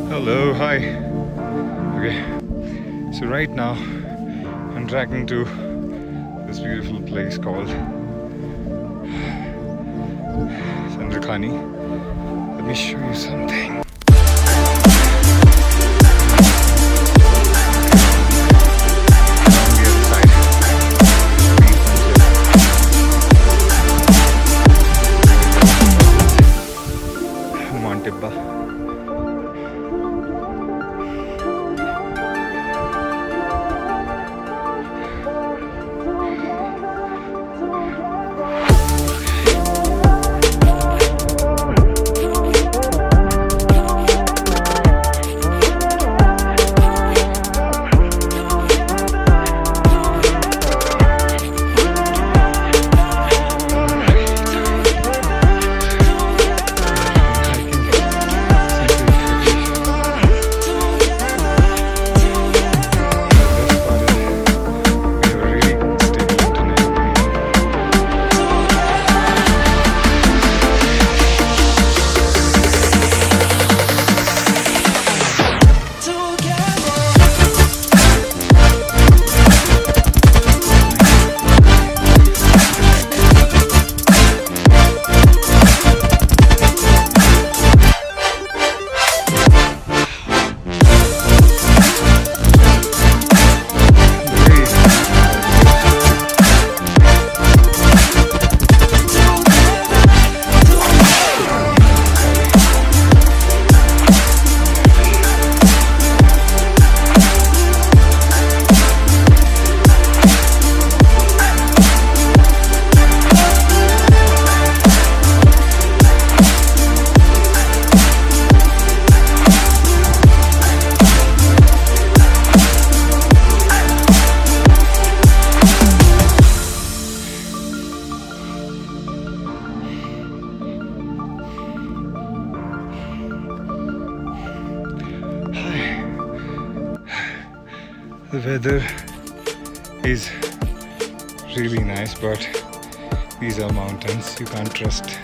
Hello, hi. Okay, so right now I'm tracking to this beautiful place called Sandrakhani. Let me show you something. Tibba. The weather is really nice, but these are mountains you can't trust.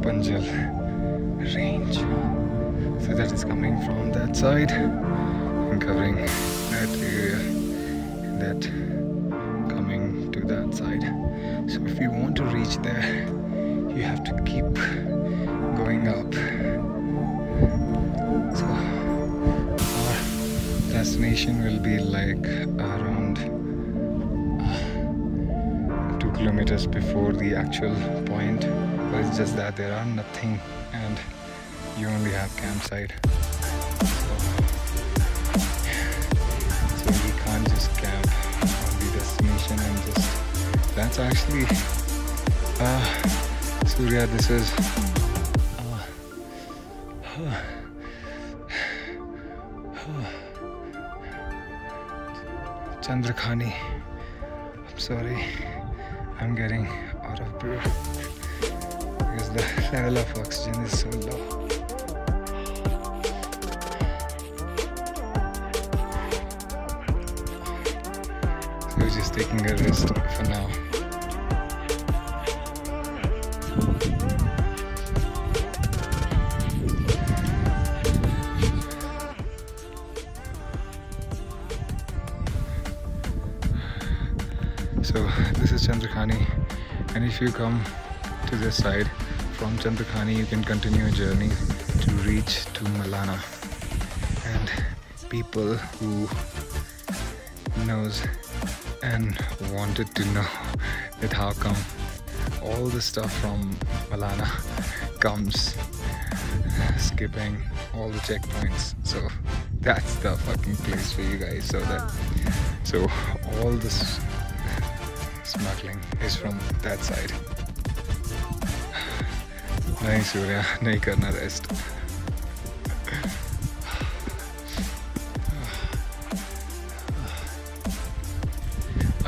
Panjal range. So that is coming from that side and covering that area, and that coming to that side. So if you want to reach there, you have to keep going up. So our destination will be like around 2 kilometers before the actual point, but it's just that there are nothing and you only have campsite. So we can't just camp on the destination and just, that's actually Surya, this is Chandrakhani. I'm sorry, I'm getting out of breath because the level of oxygen is so low. So we're just taking a rest for now. So this is Chandrakhani, and if you come to this side from Chandrakhani, you can continue a journey to reach to Malana. And people who knows and wanted to know that how come all the stuff from Malana comes skipping all the checkpoints, so that's the fucking place for you guys. So all this smuggling is from that side. नहीं सूर्या, नहीं करना rest.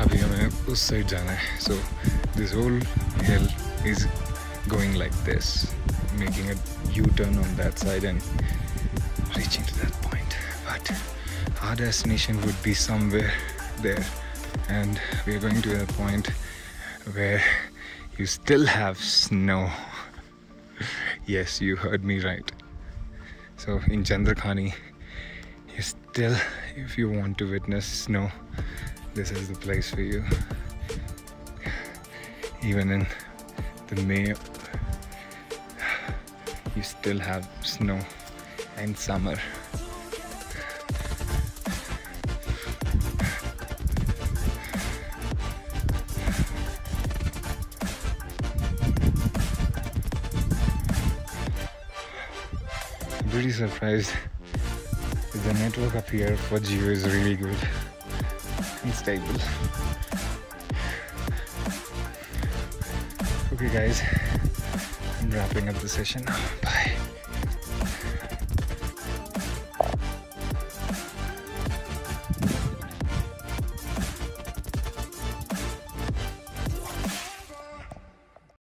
अभी हमें उस side जाना है. So this whole hill is going like this, making a U-turn on that side and reaching to that point. But our destination would be somewhere there, and we are going to a point where you still have snow. Yes, you heard me right. So in Chandrakhani, you still, if you want to witness snow, this is the place for you. Even in the May, you still have snow in summer. Pretty surprised that the network up here for Jio is really good and stable. Okay guys, I'm wrapping up the session now. Bye.